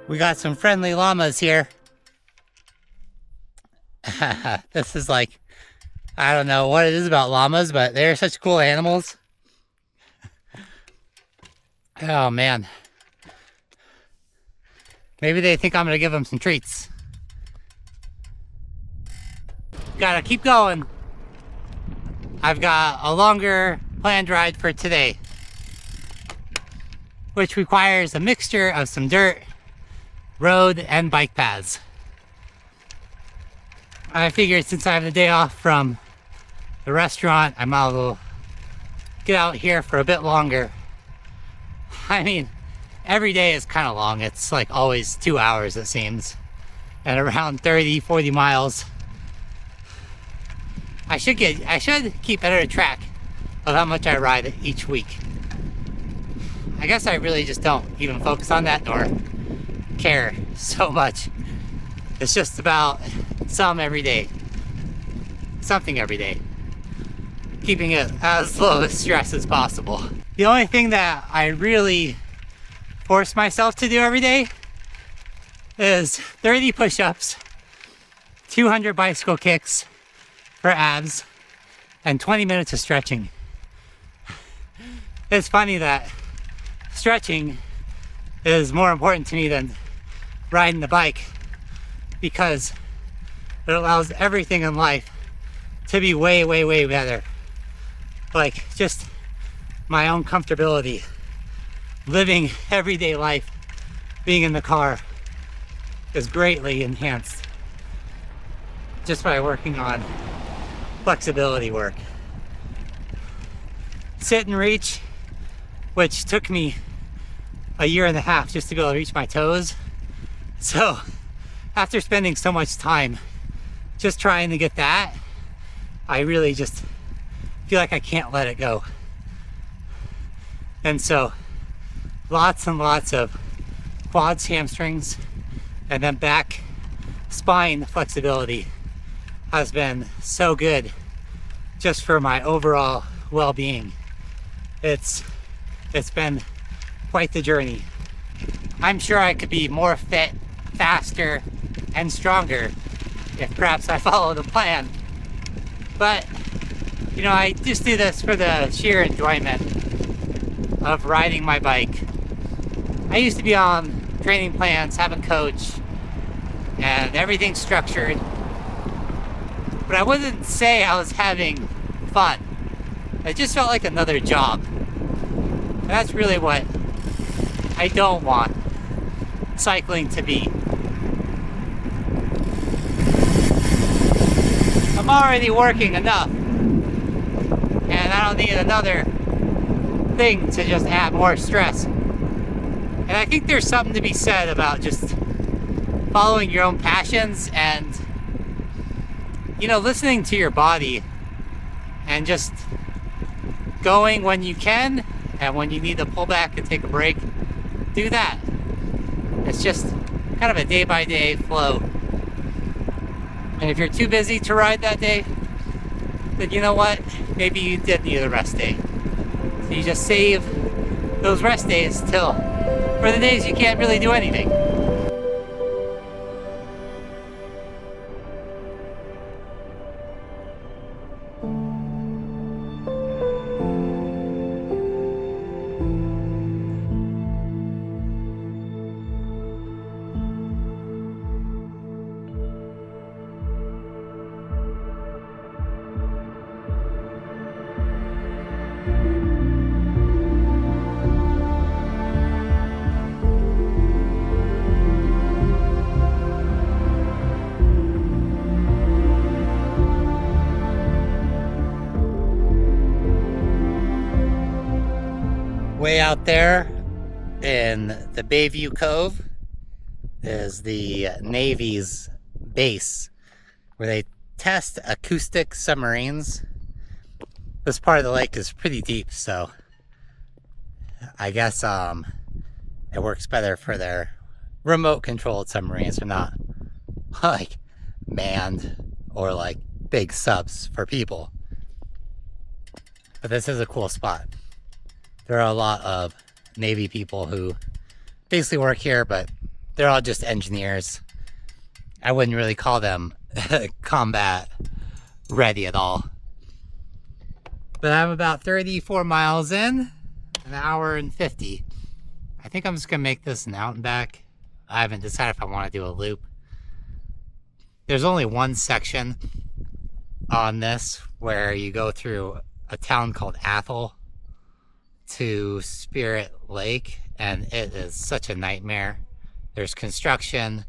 We got some friendly llamas here. This is like, I don't know what it is about llamas, but they're such cool animals. Oh man. Maybe they think I'm gonna give them some treats. Gotta keep going. I've got a longer planned ride for today, which requires a mixture of some dirt, road, and bike paths. I figured since I have the day off from the restaurant, I might as well get out here for a bit longer. I mean, every day is kind of long. It's like always 2 hours, it seems, and around 30-40 miles. I should keep better track of how much I ride each week. I guess I really just don't even focus on that nor care so much. It's just about something every day, keeping it as low stress as possible. The only thing that I really force myself to do every day is 30 push-ups, 200 bicycle kicks for abs, and 20 minutes of stretching. It's funny that stretching is more important to me than riding the bike, because it allows everything in life to be way, way, way better. Like just my own comfortability, living everyday life, being in the car is greatly enhanced just by working on flexibility work. Sit and reach, which took me a year and a half just to be able to reach my toes. So after spending so much time just trying to get that, I really just feel like I can't let it go. And so lots and lots of quads, hamstrings, and then back spine flexibility has been so good just for my overall well-being. It's been quite the journey. I'm sure I could be more fit, faster, and stronger if perhaps I follow the plan. But, you know, I just do this for the sheer enjoyment of riding my bike. I used to be on training plans, have a coach, and everything's structured. But I wouldn't say I was having fun. It just felt like another job. And that's really what I don't want cycling to be. I'm already working enough, and I don't need another thing to just add more stress. And I think there's something to be said about just following your own passions and, you know, listening to your body and just going when you can, and when you need to pull back and take a break, do that. It's just kind of a day-by-day flow. And if you're too busy to ride that day, then you know what? Maybe you did need a rest day. So you just save those rest days till for the days you can't really do anything. Way out there in the Bayview Cove is the Navy's base where they test acoustic submarines. This part of the lake is pretty deep, so I guess it works better for their remote controlled submarines. They're not like manned or like big subs for people. But this is a cool spot. There are a lot of Navy people who basically work here, but they're all just engineers. I wouldn't really call them combat ready at all. But I'm about 34 miles in, an hour and 50. I think I'm just gonna make this an out and back. I haven't decided if I want to do a loop. There's only one section on this where you go through a town called Athol to Spirit Lake, and it is such a nightmare. There's construction,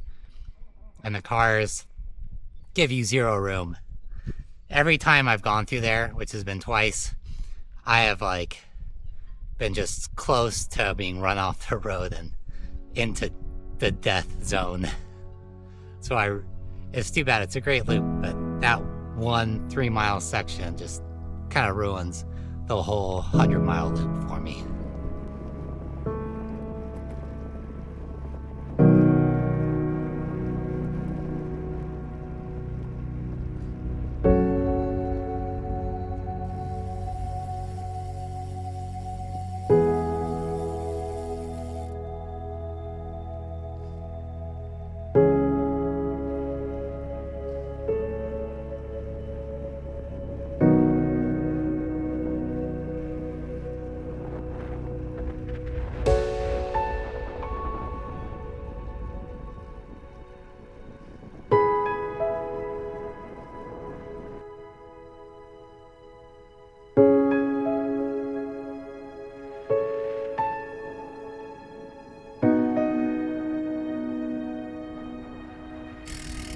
and the cars give you zero room. Every time I've gone through there, which has been twice, I have like been just close to being run off the road and into the death zone. So it's too bad. It's a great loop, but that 1 3-mile section just kind of ruins the whole 100-mile loop for me.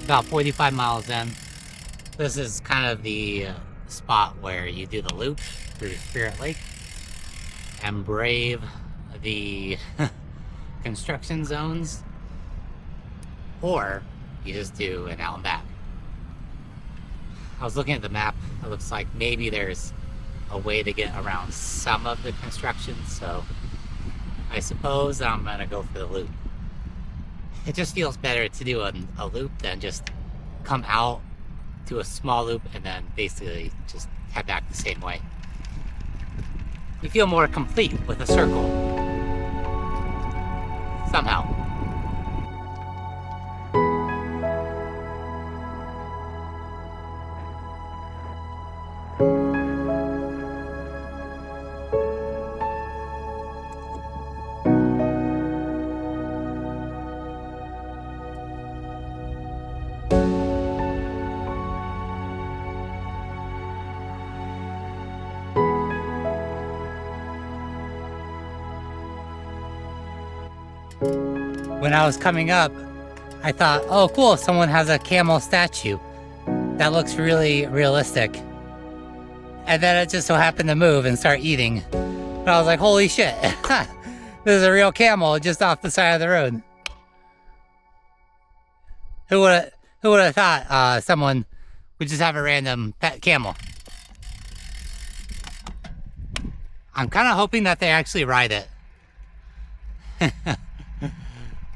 About 45 miles in. This is kind of the spot where you do the loop through Spirit Lake and brave the construction zones, or you just do an out and back. I was looking at the map. It looks like maybe there's a way to get around some of the construction, so I suppose I'm gonna go for the loop. It just feels better to do a loop than just come out, do a small loop, and then basically just head back the same way. You feel more complete with a circle. Somehow. When I was coming up, I thought, oh cool, someone has a camel statue. That looks really realistic. And then it just so happened to move and start eating. And I was like, holy shit, this is a real camel just off the side of the road. Who would have thought someone would just have a random pet camel? I'm kind of hoping that they actually ride it.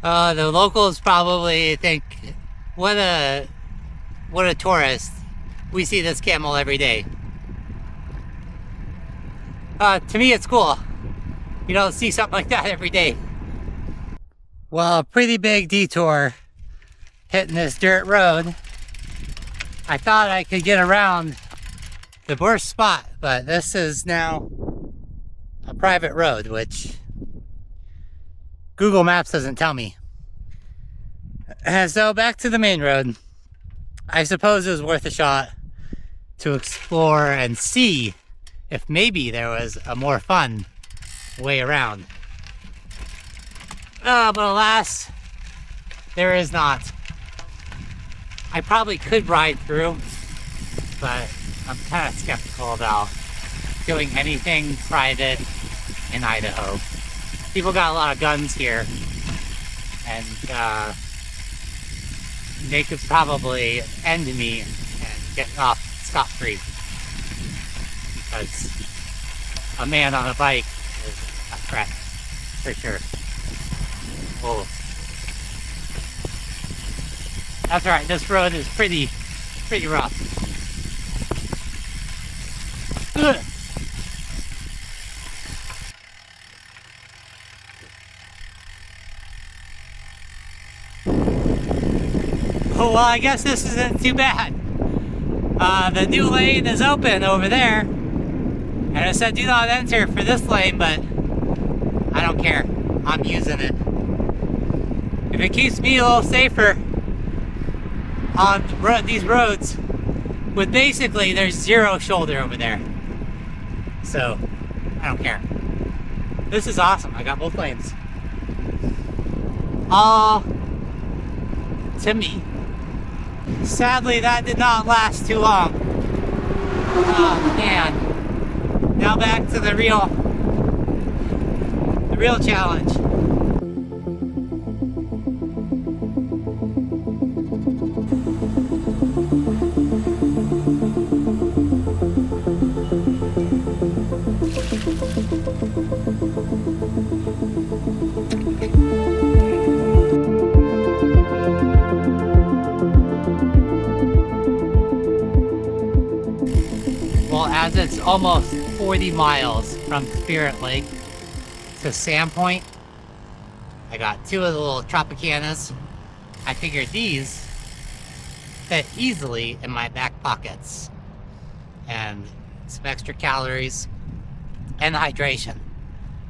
The locals probably think, what a tourist. We see this camel every day. To me, it's cool. You don't see something like that every day. Well, a pretty big detour hitting this dirt road. I thought I could get around the worst spot, but this is now a private road, which Google Maps doesn't tell me. And so back to the main road. I suppose it was worth a shot to explore and see if maybe there was a more fun way around. But alas, there is not. I probably could ride through, but I'm kind of skeptical about doing anything private in Idaho. People got a lot of guns here, and they could probably end me and get off scot-free, because a man on a bike is a threat, for sure. Oh. That's right, this road is pretty rough. Ugh. Oh, well, I guess this isn't too bad. The new lane is open over there, and it said do not enter for this lane, but I don't care. I'm using it. If it keeps me a little safer on these roads, with basically there's zero shoulder over there, so I don't care. This is awesome. I got both lanes. All to me. Sadly, that did not last too long. Oh man. Now back to the real challenge. Well, as it's almost 40 miles from Spirit Lake to Sandpoint, I got two of the little Tropicanas. I figured these fit easily in my back pockets, and some extra calories and hydration.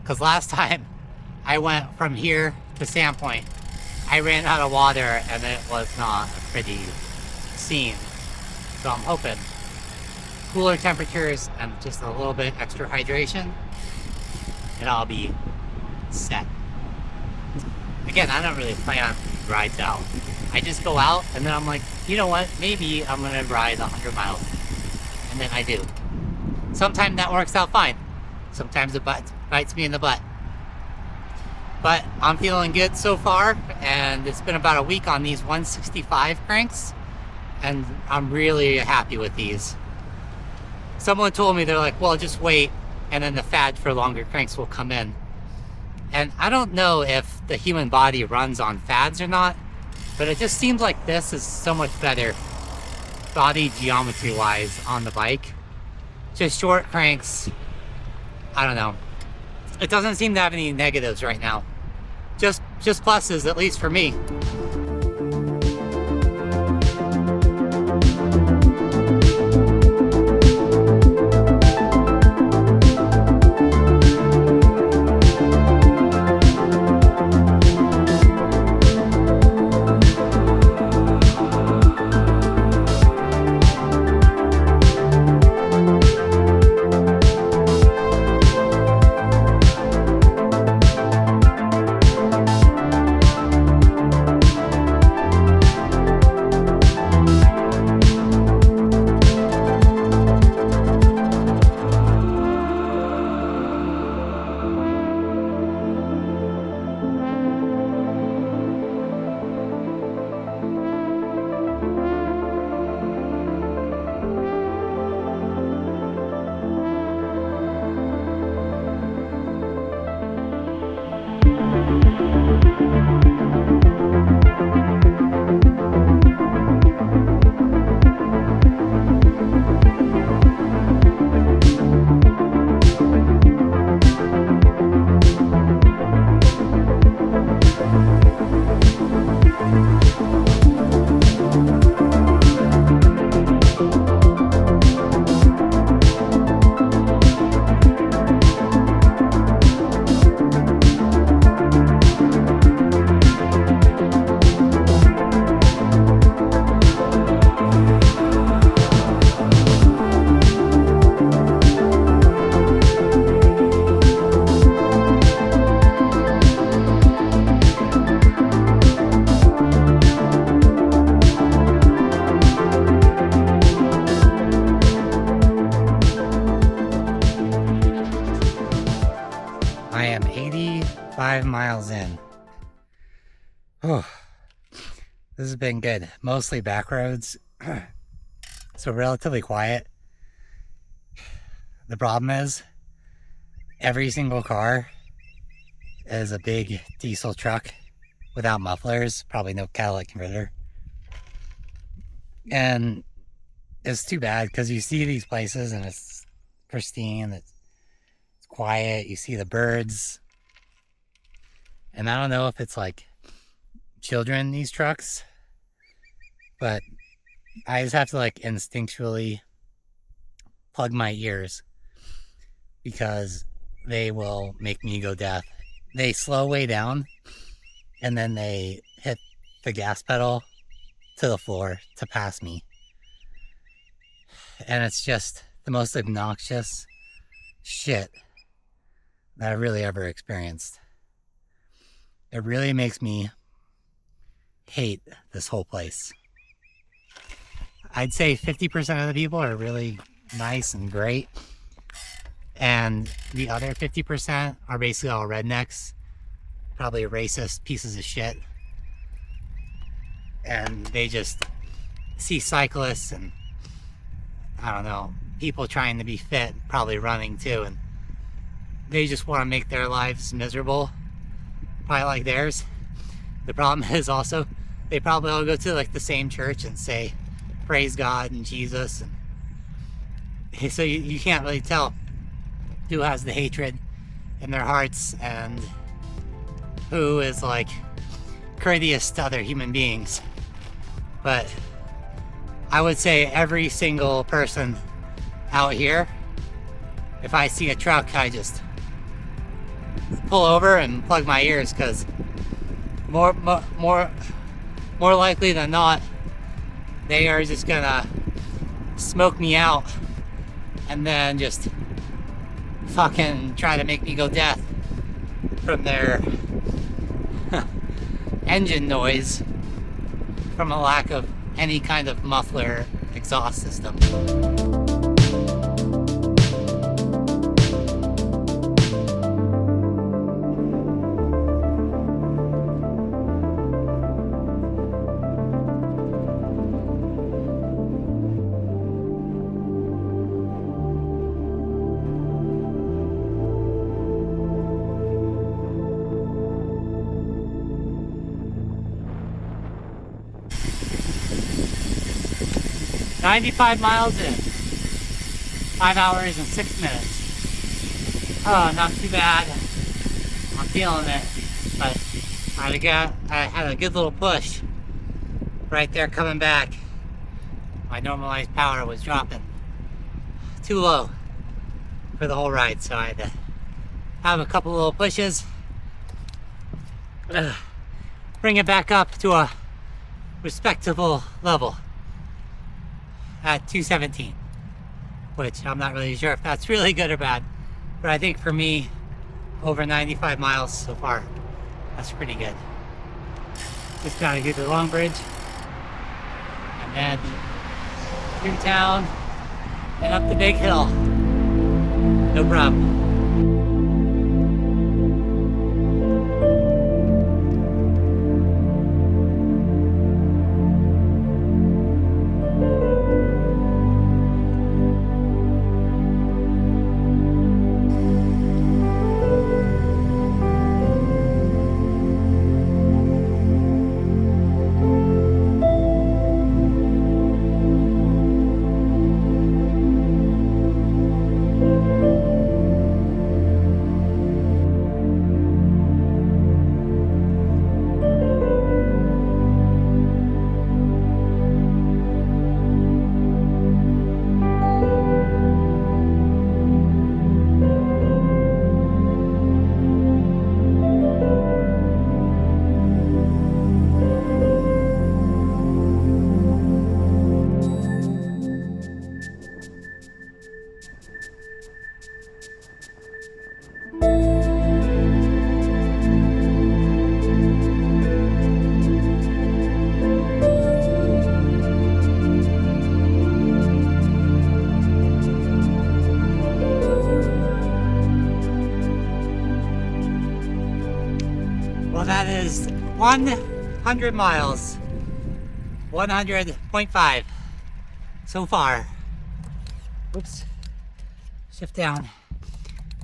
Because last time I went from here to Sandpoint, I ran out of water and it was not a pretty scene. So I'm hoping cooler temperatures and just a little bit extra hydration, and I'll be set. Again, I don't really plan rides out. I just go out and then I'm like, you know what, maybe I'm gonna ride 100 miles. And then I do. Sometimes that works out fine. Sometimes it bites me in the butt. But I'm feeling good so far, and it's been about a week on these 165 cranks, and I'm really happy with these. Someone told me, they're like, well, just wait, and then the fad for longer cranks will come in. And I don't know if the human body runs on fads or not, but it just seems like this is so much better body geometry wise on the bike. Just short cranks, I don't know. It doesn't seem to have any negatives right now. Just pluses, at least for me. I am 85 miles in. Oh, this has been good. Mostly back roads, so relatively quiet. The problem is, every single car is a big diesel truck without mufflers, probably no catalytic converter. And it's too bad because you see these places and it's pristine, it's quiet, you see the birds. And I don't know if it's like children in these trucks, but I just have to like instinctually plug my ears because they will make me go deaf. They slow way down and then they hit the gas pedal to the floor to pass me. And it's just the most obnoxious shit that I've really ever experienced. It really makes me hate this whole place. I'd say 50% of the people are really nice and great. And the other 50% are basically all rednecks, probably racist pieces of shit. And they just see cyclists and, I don't know, people trying to be fit, probably running too, and they just want to make their lives miserable, probably like theirs. The problem is also, they probably all go to like the same church and say, praise God and Jesus. And so you can't really tell who has the hatred in their hearts and who is like courteous to other human beings. But I would say every single person out here, if I see a truck, I just pull over and plug my ears, because more likely than not, they are just gonna smoke me out and then just fucking try to make me go deaf from their engine noise, from a lack of any kind of muffler exhaust system. 95 miles in, 5 hours and 6 minutes. Oh, not too bad. I'm feeling it, but I had a good little push right there coming back. My normalized power was dropping too low for the whole ride, so I had to have a couple little pushes, bring it back up to a respectable level at 217, which I'm not really sure if that's really good or bad, but I think for me, over 95 miles so far, that's pretty good. Just gotta do the long bridge, and then through town, and up the big hill. No problem. Well, that is 100 miles, 100.5 so far. Oops, shift down.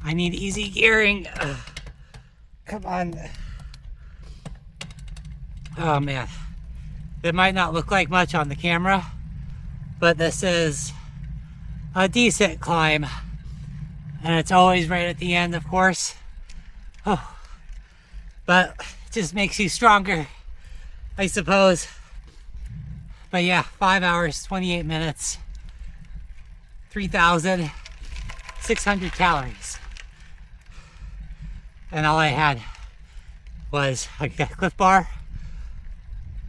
I need easy gearing. Come on. Oh man, it might not look like much on the camera, but this is a decent climb, and it's always right at the end, of course. Oh, but it just makes you stronger, I suppose. But yeah, 5 hours, 28 minutes, 3,600 calories. And all I had was a Cliff Bar,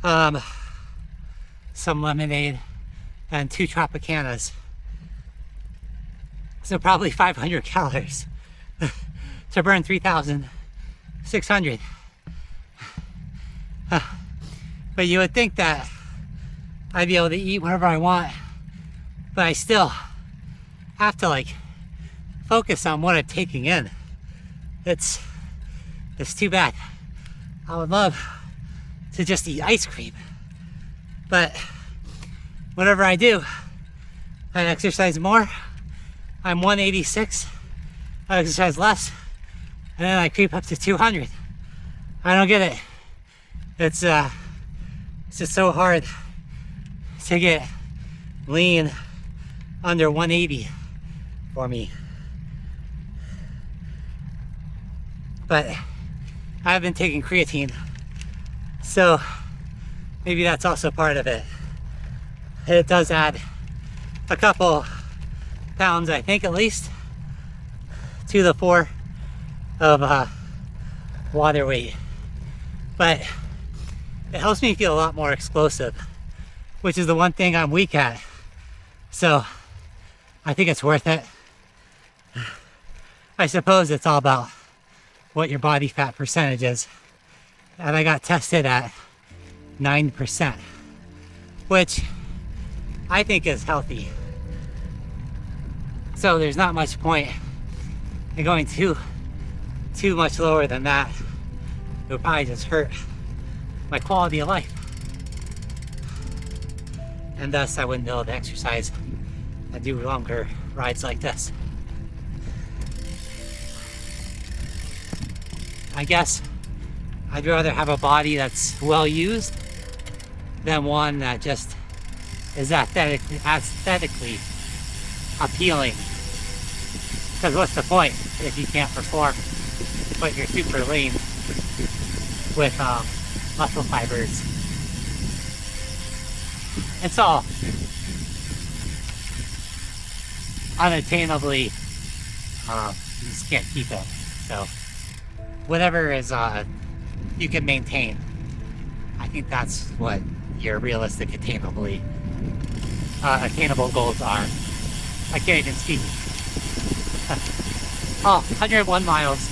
some lemonade, and 2 Tropicanas. So probably 500 calories to burn 3,600. But you would think that I'd be able to eat whatever I want, but I still have to like focus on what I'm taking in. It's too bad. I would love to just eat ice cream, but whatever I do, I exercise more. I'm 186. I exercise less, and then I creep up to 200. I don't get it. It's just so hard to get lean under 180 for me. But I've been taking creatine, so maybe that's also part of it. It does add a couple pounds, I think, at least, to the 4 of water weight. But it helps me feel a lot more explosive, which is the one thing I'm weak at. So I think it's worth it. I suppose it's all about what your body fat percentage is. And I got tested at 9%, which I think is healthy. So there's not much point in going too much lower than that. It would probably just hurt my quality of life. And thus I wouldn't be able to exercise and do longer rides like this. I guess I'd rather have a body that's well used than one that just is aesthetically appealing. Because what's the point if you can't perform but you're super lean with muscle fibers? It's all unattainably, you just can't keep it. So whatever is you can maintain, I think that's what your realistic attainable goals are. I can't even speak. Oh, 101 miles.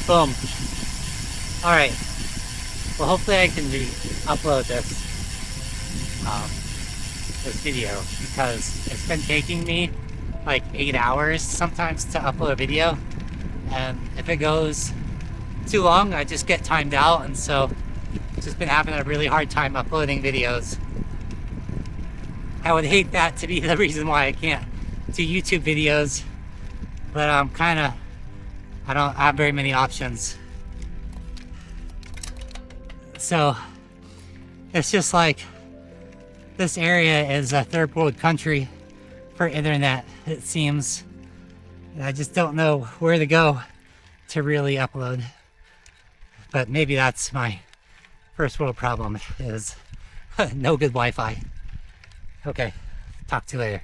Boom. Alright. Well, hopefully I can upload this video, because it's been taking me like 8 hours sometimes to upload a video, and if it goes too long I just get timed out, and so I've just been having a really hard time uploading videos. I would hate that to be the reason why I can't do YouTube videos, but I don't have very many options. So it's just like this area is a third world country for internet, it seems. I just don't know where to go to really upload. But maybe that's my first world problem, is no good Wi-Fi. Okay, talk to you later.